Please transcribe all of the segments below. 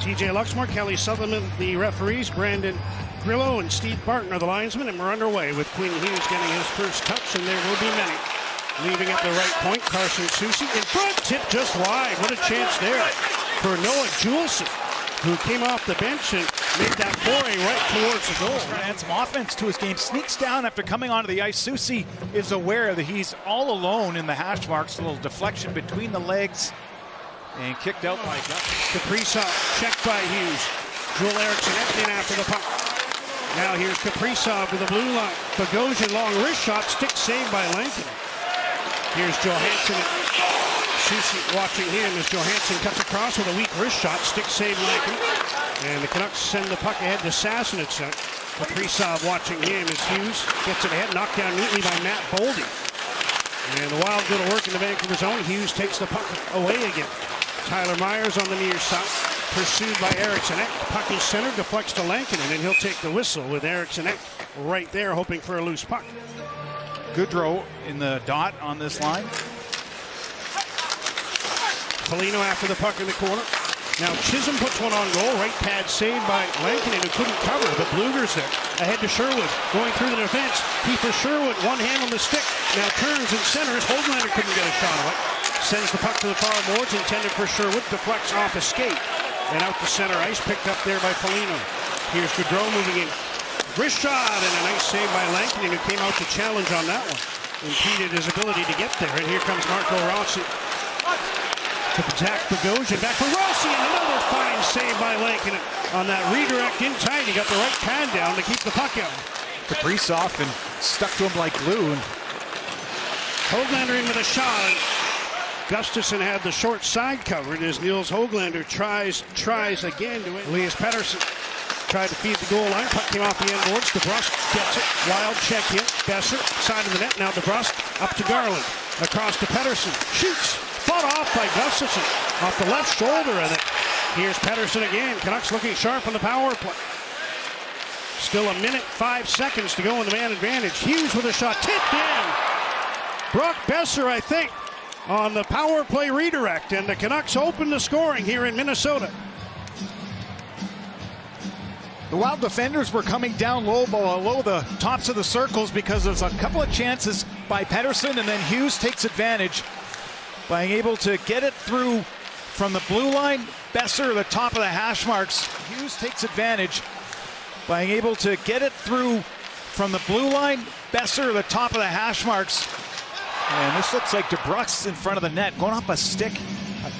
TJ Luxmore, Kelly Sutherland, the referees, Brandon Grillo and Steve Barton are the linesmen, and we're underway with Quinn Hughes getting his first touch, and there will be many. Leaving at the right point, Carson Soucy in front, tip just wide. What a chance there for Noah Juleson, who came off the bench and made that foray right towards the goal. Add some offense to his game. Sneaks down after coming onto the ice. Soucy is aware that he's all alone in the hash marks. A little deflection between the legs and kicked out by Kaprizov, checked by Hughes. Joel Eriksson in after the puck. Now here's Kaprizov to the blue line. Bogosian, long wrist shot, stick saved by Lankin. Here's Johansson. Soucy watching him as Johansson cuts across with a weak wrist shot, stick saved Lankin. And the Canucks send the puck ahead to Sassenich. Kaprizov watching him as Hughes gets it ahead, knocked down neatly by Matt Boldy. And the Wild go to work in the Vancouver zone. Hughes takes the puck away again. Tyler Myers on the near side, pursued by Eriksson. Puck is centered, deflects to Lankin, and then he'll take the whistle with Eriksson right there, hoping for a loose puck. Goodrow in the dot on this line. Foligno after the puck in the corner. Now Chisholm puts one on goal. Right pad saved by Lankinen, who couldn't cover, but Bluger's there. Ahead to Sherwood, going through the defense. Kiefer Sherwood, one hand on the stick. Now turns and centers. Hoaglander couldn't get a shot on it. Sends the puck to the far boards, intended for Sherwood. Deflects off a skate. And out to center ice, picked up there by Foligno. Here's Goodrow moving in. Wrist shot, and a nice save by Lankinen, who came out to challenge on that one. Impeded his ability to get there. And here comes Marco Rossi. To Zach Bogosian, back for Rossi, and another fine save by Lankinen on that redirect in tight. He got the right pad down to keep the puck out. Kaprizov and stuck to him like glue. And Hoaglander in with a shot. Gustafsson had the short side covered as Nils Hoaglander tries again to win. Elias Pettersson tried to feed the goal line. Puck came off the end boards. DeBrusk gets it. Wild check in. Besser, side of the net. Now DeBrusk up to Garland. Across to Pettersson. Shoots. Fought off by Gustafsson. Off the left shoulder of it. Here's Pettersson again. Canucks looking sharp on the power play. Still a minute, 5 seconds to go in the man advantage. Hughes with a shot. Tipped in. Brock Besser, I think, on the power play redirect. And the Canucks open the scoring here in Minnesota. the Wild defenders were coming down low below the tops of the circles because there's a couple of chances by Pettersson, and then Hughes takes advantage by being able to get it through from the blue line. Besser, the top of the hash marks. Hughes takes advantage by being able to get it through from the blue line. Besser, the top of the hash marks. And this looks like DeBrusk in front of the net, going off a stick.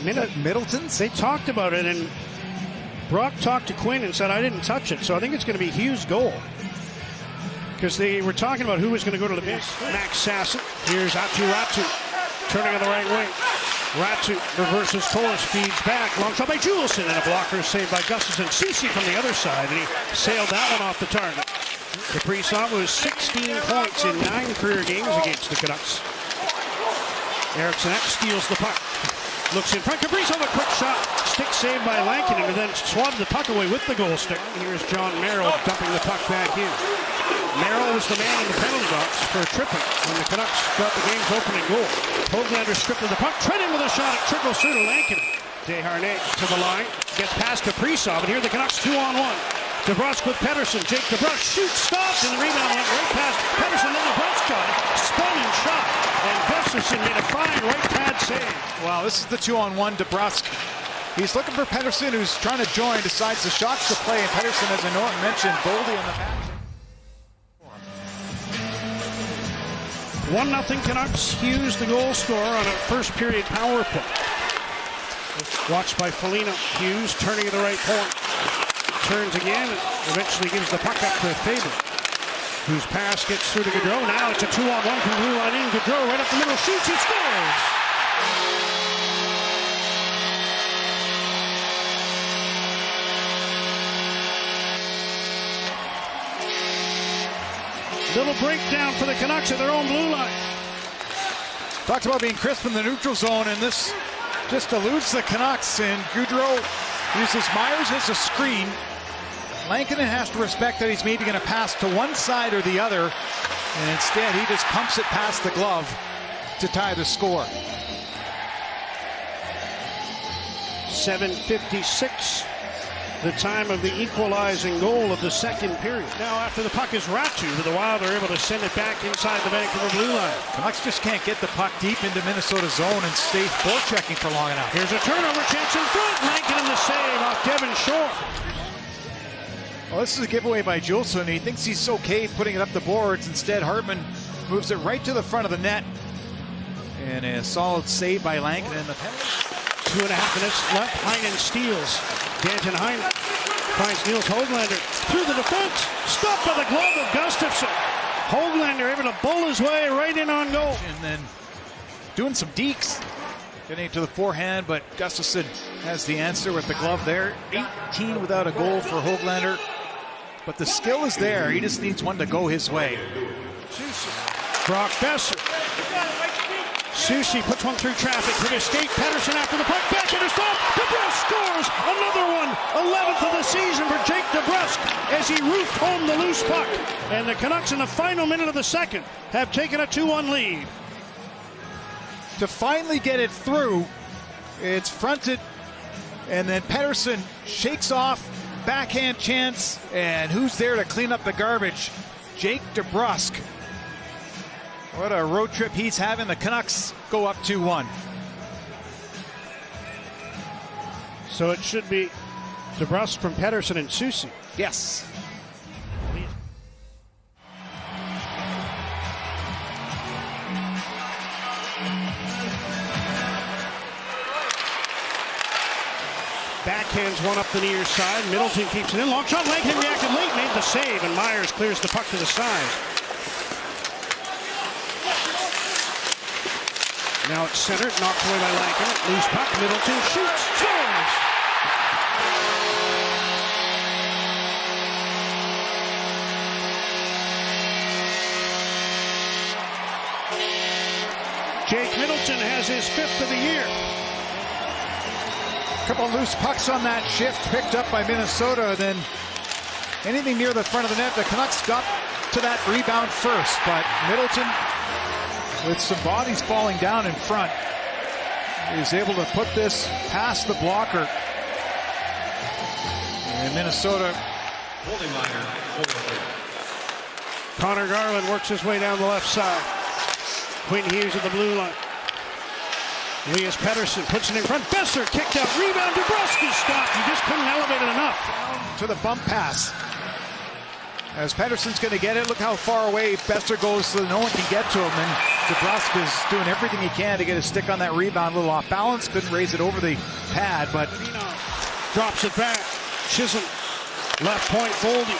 Middleton's? They talked about it, and Brock talked to Quinn and said, I didn't touch it. So I think it's going to be Hughes' goal. Because they were talking about who was going to go to the bench. Max Sasson. Here's Ratu. Turning on the right wing. Ratu reverses course, feeds back. Long shot by Juleson, and a blocker saved by Gustafsson. Soucy from the other side, and he sailed that one off the target. Kaprizov was 16 points in 9 career games against the Canucks. Eriksson steals the puck. Looks in front. Kaprizov, a quick shot. Stick saved by Lankinen, and then swatted the puck away with the goal stick. Here's John Merrill dumping the puck back in. Merrill was the man in the penalty box for tripping when the Canucks got the game's opening goal. Hoaglander stripped of the puck. Treading with a shot. It trickles through to Lankinen. Desharnais to the line. Gets past Kaprizov, and here the Canucks 2-on-1. DeBrusk with Pettersson. Jake DeBrusk shoots, stops, and the rebound went right past Pettersson. Then DeBrusk got it. Spun and shot. And Gustafsson made a fine right pad save. Wow, this is the 2-on-1. DeBrusk. He's looking for Pettersson, who's trying to join, decides the shots to play, and Pettersson, as I know I mentioned, Boldy on the match. 1-0 Canucks. Hughes the goal scorer on a first period power play. Watched by Foligno. Hughes turning at the right point. Turns again and eventually gives the puck up to Faber, whose pass gets through to Goodrow. Now it's a 2-on-1 from blue line in. Goodrow right up the middle, shoots, he scores! Little breakdown for the Canucks at their own blue line. Talked about being crisp in the neutral zone, and this just eludes the Canucks, and Goodrow uses Myers as a screen. Lankinen has to respect that he's maybe going to pass to one side or the other, and instead he just pumps it past the glove to tie the score. 7:56 the time of the equalizing goal of the second period. Now after the puck is Ratu, but the Wild are able to send it back inside the Vancouver blue line. Canucks just can't get the puck deep into Minnesota zone and stay forechecking for long enough. Here's a turnover chance in front. Lankinen the save off Devin Shore. Well, this is a giveaway by Juleson. He thinks he's okay putting it up the boards. Instead, Hartman moves it right to the front of the net. And a solid save by Lankinen. The penalty. 2.5 minutes left. Heinen steals. Danton Heinen finds Niels Höglander through the defense. Stopped by the glove of Gustafsson. Höglander able to bowl his way right in on goal. And then doing some dekes. Getting to the forehand, but Gustafsson has the answer with the glove there. 18 without a goal for Höglander. But the skill is there. He just needs one to go his way. Brock Besser. Susie puts one through traffic. Could escape. Pettersson after the puck. Backhand is stopped. DeBrusk scores another one. 11th of the season for Jake DeBrusk as he roofed home the loose puck. And the Canucks in the final minute of the second have taken a 2-1 lead. To finally get it through, it's fronted, and then Pettersson shakes off. Backhand chance, and who's there to clean up the garbage? Jake DeBrusk. What a road trip he's having. The Canucks go up 2-1. So it should be DeBrusk from Pettersson and Susie. Yes. Backhands one up the near side. Middleton keeps it in. Long shot. Lankinen reacted late, made the save, and Myers clears the puck to the side. Now it's centered, knocked away by Lankinen. Loose puck. Middleton shoots, scores. Jake Middleton has his 5th of the year. Couple loose pucks on that shift picked up by Minnesota. Then anything near the front of the net, the Canucks got to that rebound first, but Middleton, with some bodies falling down in front, is able to put this past the blocker. And Minnesota. Connor Garland works his way down the left side. Quinn Hughes at the blue line. Elias Pettersson puts it in front. Besser kicked out. Rebound. DeBrusk is stopped. He just couldn't elevate it enough. Down to the bump pass. As Pettersson's going to get it, look how far away Besser goes so no one can get to him. And DeBrusk is doing everything he can to get his stick on that rebound. A little off balance. Couldn't raise it over the pad, but drops it back. Chisholm. Left point. Boldy.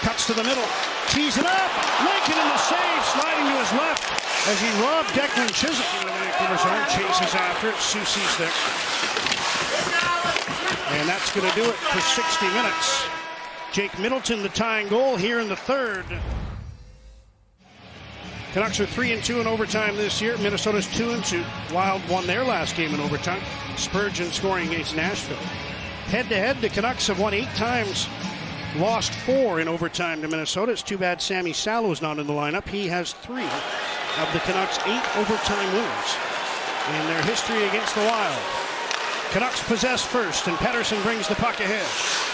Cuts to the middle. Tees it up. Lankinen in the save. Sliding to his left as he robbed Declan Chisholm. Chases after it. Susie's there. And that's going to do it for 60 minutes. Jake Middleton, the tying goal here in the third. Canucks are 3-2 in overtime this year. Minnesota's 2-2. Wild won their last game in overtime. Spurgeon scoring against Nashville. Head-to-head, the Canucks have won 8 times. Lost 4 in overtime to Minnesota. It's too bad Sammy Salo is not in the lineup. He has 3 of the Canucks' 8 overtime wins in their history against the Wild. Canucks possess first, and Pettersson brings the puck ahead.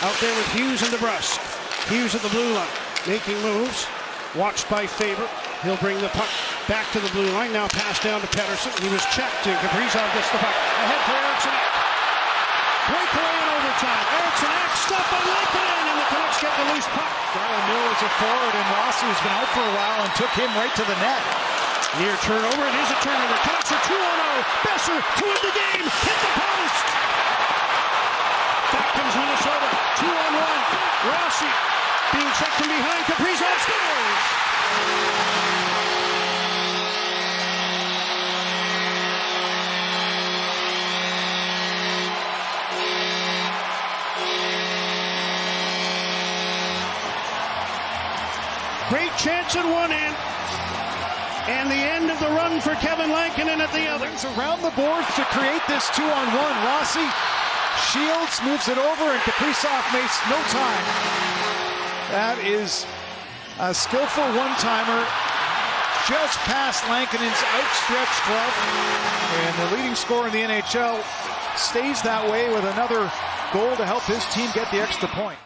Out there with Hughes and DeBrusk. Hughes at the blue line, making moves. Watched by Faber. He'll bring the puck back to the blue line. Now pass down to Pettersson. He was checked, and Kaprizov gets the puck. Ahead for Eriksson. Breakaway in overtime. Eriksson stopped by Lankinen, and the Canucks get the loose puck. Darren Miller is a forward, and Rossi has been out for a while and took him right to the net. Near turnover. It is a turnover. Canucks are 2-0. Besser to win the game. Hit the post. Back comes Minnesota. 2-on-1. Rossi being checked from behind. Kaprizov scores. Great chance at one end. And the end of the run for Kevin Lankinen at the other. Around the boards to create this 2-on-1. Rossi shields, moves it over, and Kaprizov makes no time. That is a skillful one-timer just past Lankinen's outstretched glove. And the leading scorer in the NHL stays that way with another goal to help his team get the extra point.